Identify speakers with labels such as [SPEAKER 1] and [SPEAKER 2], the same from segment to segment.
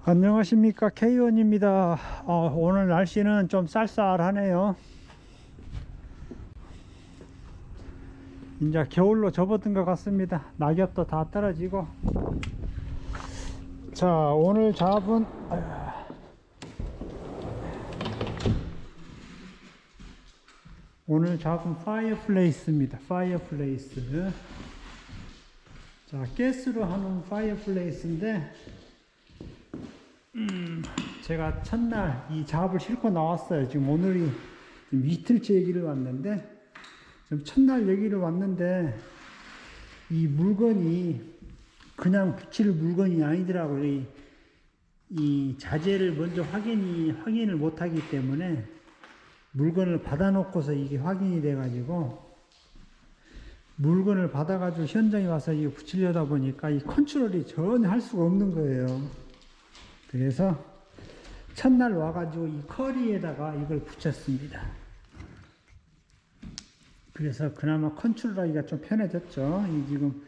[SPEAKER 1] 안녕하십니까, K원입니다. 오늘 날씨는 좀 쌀쌀하네요. 이제 겨울로 접어든 것 같습니다. 낙엽도 다 떨어지고. 자, 오늘 잡은 파이어플레이스입니다. 파이어플레이스. 자, 가스로 하는 파이어플레이스인데 제가 첫날 이 잡을 싣고 나왔어요. 지금 오늘이 지금 이틀째 여기를 왔는데, 지금 첫날 여기를 왔는데 이 물건이 그냥 붙일 물건이 아니더라고요. 이 자재를 먼저 확인을 못 하기 때문에 물건을 받아 놓고서 이게 확인이 돼 가지고, 물건을 받아 가지고 현장에 와서 이거 붙이려다 보니까 이 컨트롤이 전혀 할 수가 없는 거예요. 그래서 첫날 와가지고 이 커리에다가 이걸 붙였습니다. 그래서 그나마 컨트롤하기가 좀 편해졌죠. 이 지금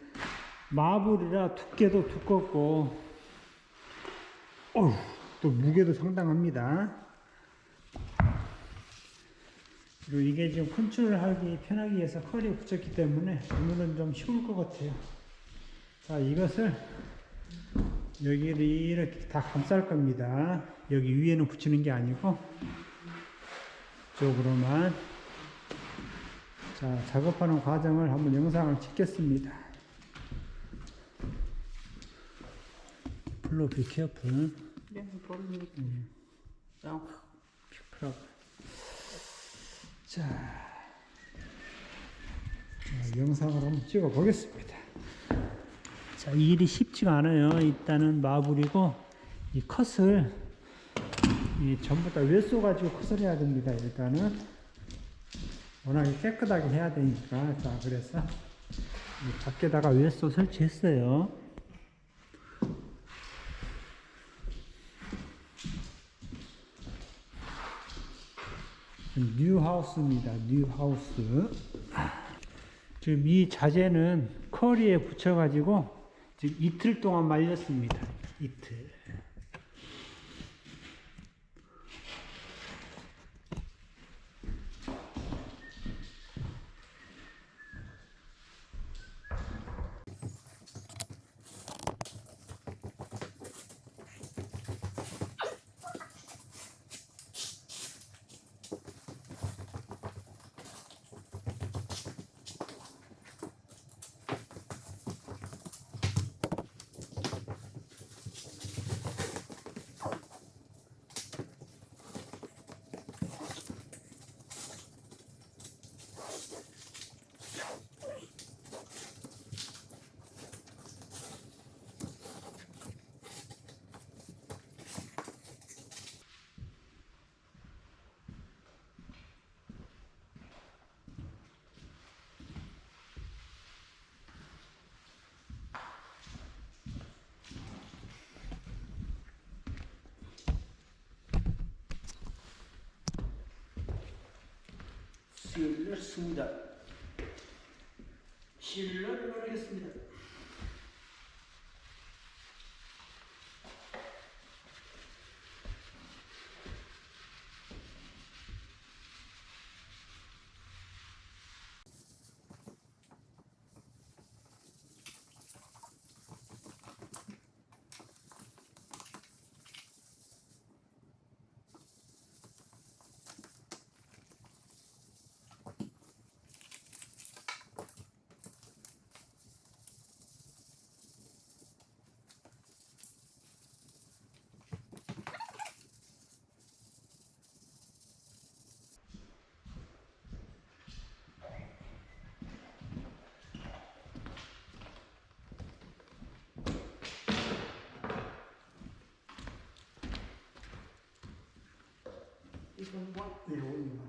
[SPEAKER 1] 마블이라 두께도 두껍고, 또 무게도 상당합니다. 그리고 이게 지금 컨트롤하기 편하기 위해서 커리에 붙였기 때문에 오늘은 좀 쉬울 것 같아요. 자, 이것을 여기를 이렇게 다 감쌀 겁니다. 여기 위에는 붙이는 게 아니고 쪽으로만. 자, 작업하는 과정을 한번 영상을 찍겠습니다. 플로 be careful.
[SPEAKER 2] 네, 모릅니다.
[SPEAKER 1] 자, 영상을 한번 찍어 보겠습니다. 자, 일이 쉽지가 않아요. 일단은 마블이고, 이 컷을 전부 다 외쏘 가지고 컷을 해야 됩니다. 일단은 워낙에 깨끗하게 해야 되니까. 자, 그래서 이 밖에다가 외쏘 설치했어요. 뉴하우스입니다. 뉴하우스. 지금 이 자재는 커리에 붙여가지고 지금 이틀 동안 말렸습니다. 이틀. 실을 씁니다. 실을 바르겠습니다. 이건 뭐? 네, 올리마.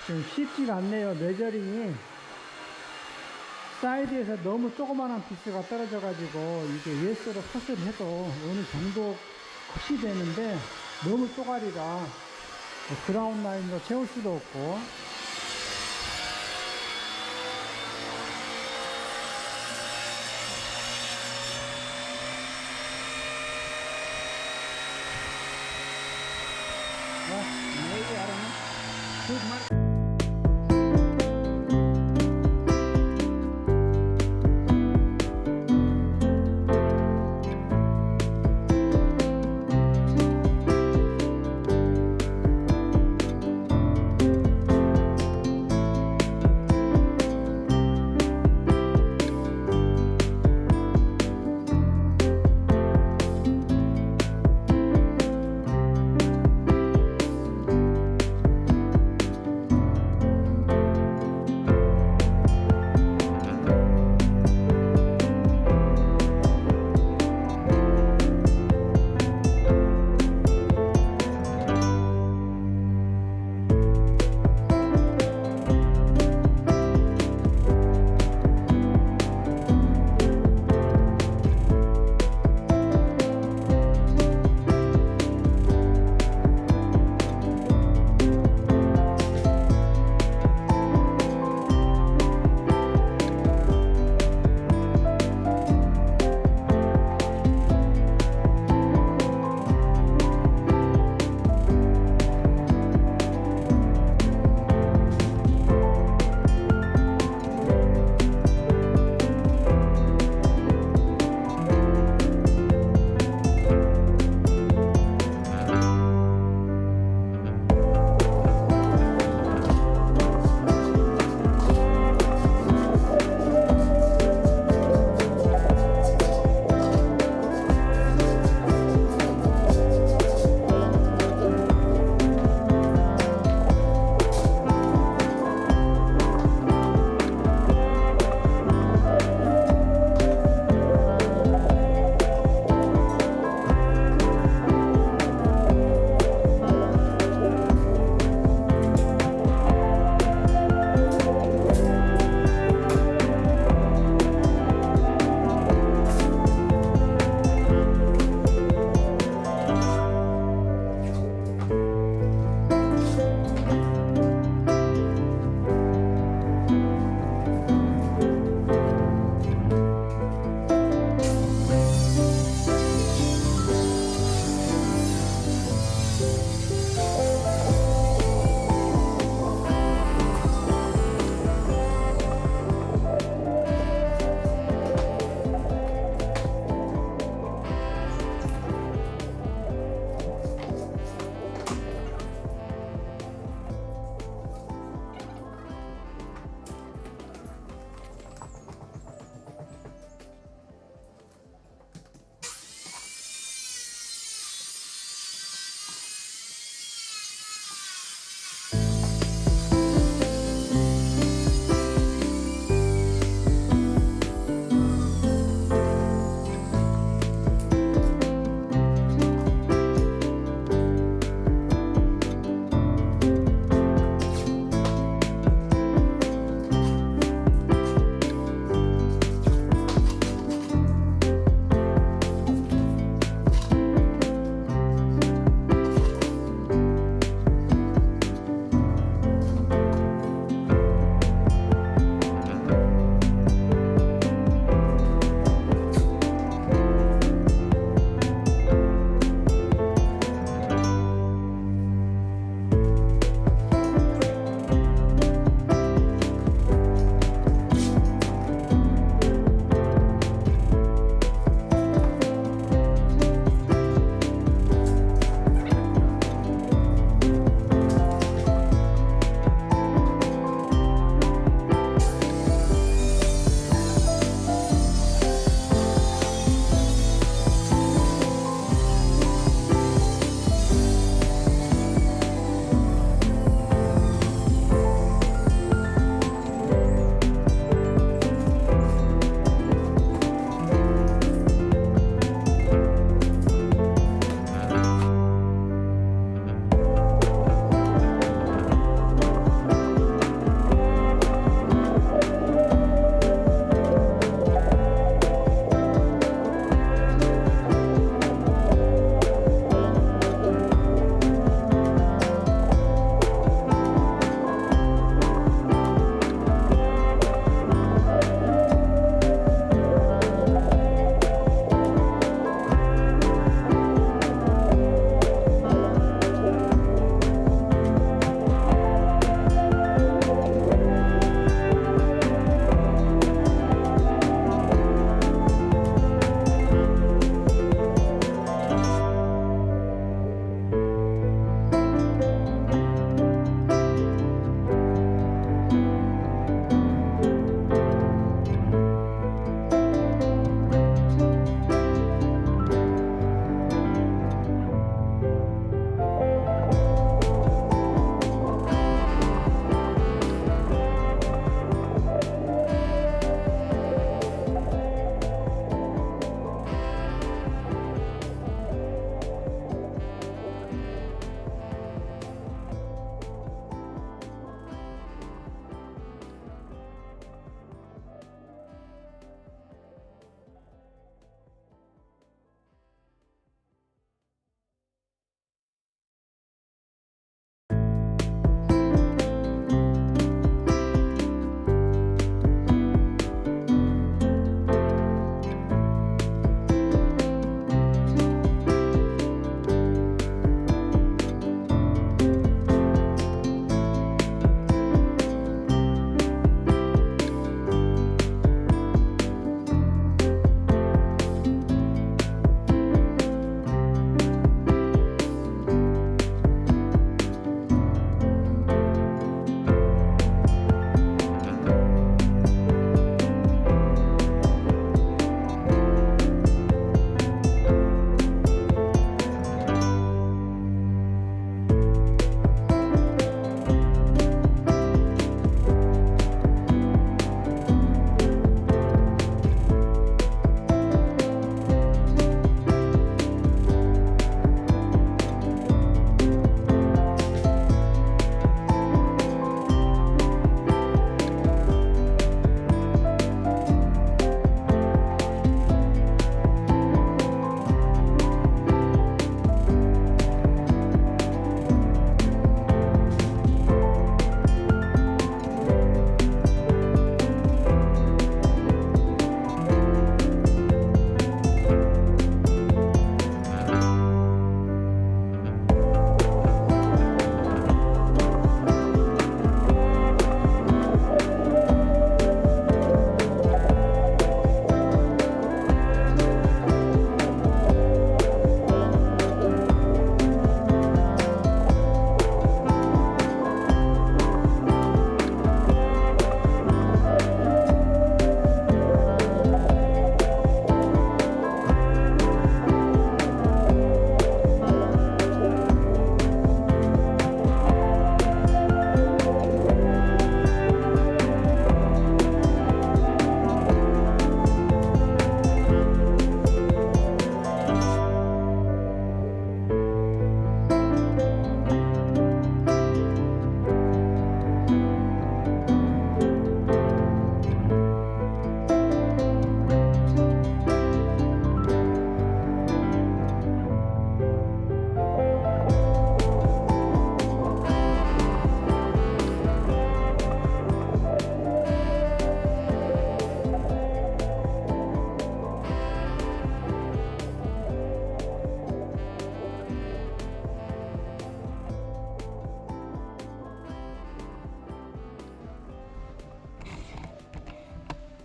[SPEAKER 1] 좀 쉽지가 않네요. 메저링이 사이드에서 너무 조그만한 피스가 떨어져 가지고 이게 예스로 컷을 해도 어느 정도 컷이 되는데 너무 쪼가리라 그라운 라인으로 채울 수도 없고. Maybe, I don't know. Good mark.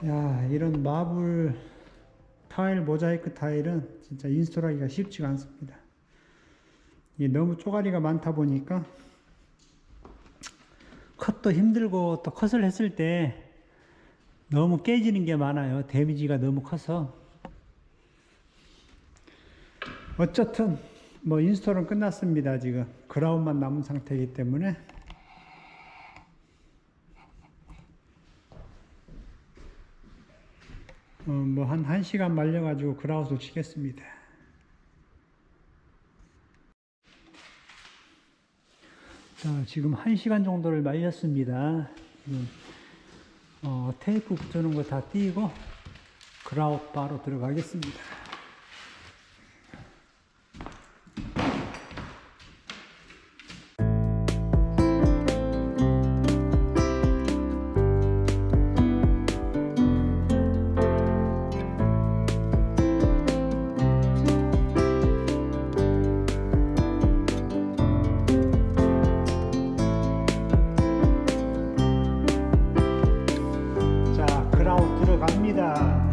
[SPEAKER 1] 야, 이런 마블 타일, 모자이크 타일은 진짜 인스톨하기가 쉽지가 않습니다. 이게 너무 쪼가리가 많다 보니까 컷도 힘들고, 또 컷을 했을 때 너무 깨지는 게 많아요. 데미지가 너무 커서. 어쨌든 뭐 인스톨은 끝났습니다. 지금 그라운만 남은 상태이기 때문에. 뭐 한 1시간 말려가지고 그라웃을 치겠습니다. 자, 지금 1시간 정도를 말렸습니다. 지금 테이프 붙여놓은 거 다 띄고 그라웃 바로 들어가겠습니다. 갑니다.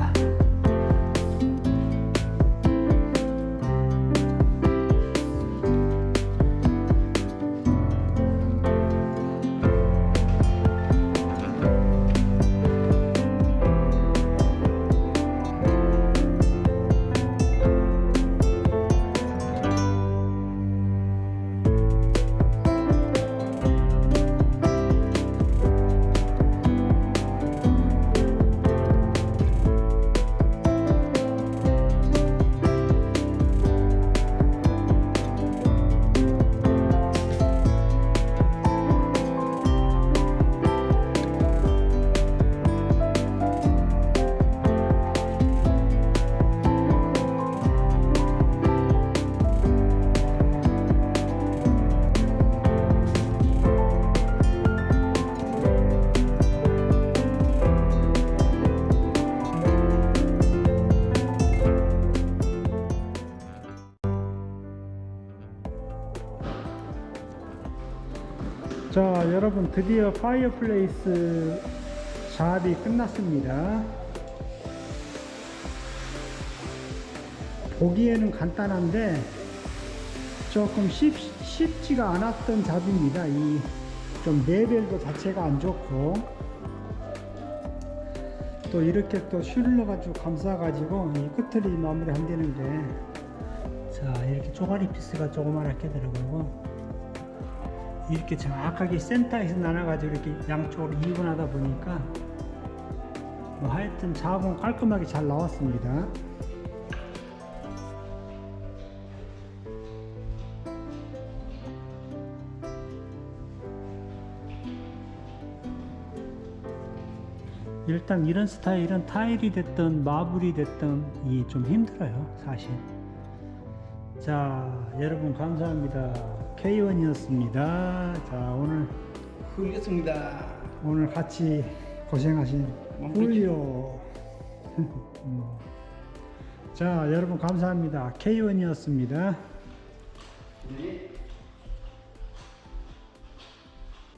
[SPEAKER 1] 자, 여러분 드디어 파이어플레이스 작업이 끝났습니다. 보기에는 간단한데 조금 쉽지가 않았던 잡입니다. 이 좀 레벨도 자체가 안 좋고, 또 이렇게 또 슐러 가지고 감싸 가지고 이 끝을 마무리 한다는 게, 자, 이렇게 쪼가리 피스가 조그만하게 들어가고, 이렇게 정확하게 센터에서 나눠가지고 이렇게 양쪽으로 이분하다 보니까 뭐 하여튼 작업은 깔끔하게 잘 나왔습니다. 일단 이런 스타일은 타일이 됐든 마블이 됐든 이 좀 힘들어요, 사실. 자, 여러분 감사합니다. K1이었습니다. 자, 오늘
[SPEAKER 2] 훌륭했습니다.
[SPEAKER 1] 오늘 같이 고생하신 훌리오. 자, 여러분 감사합니다. K1이었습니다.
[SPEAKER 2] 네.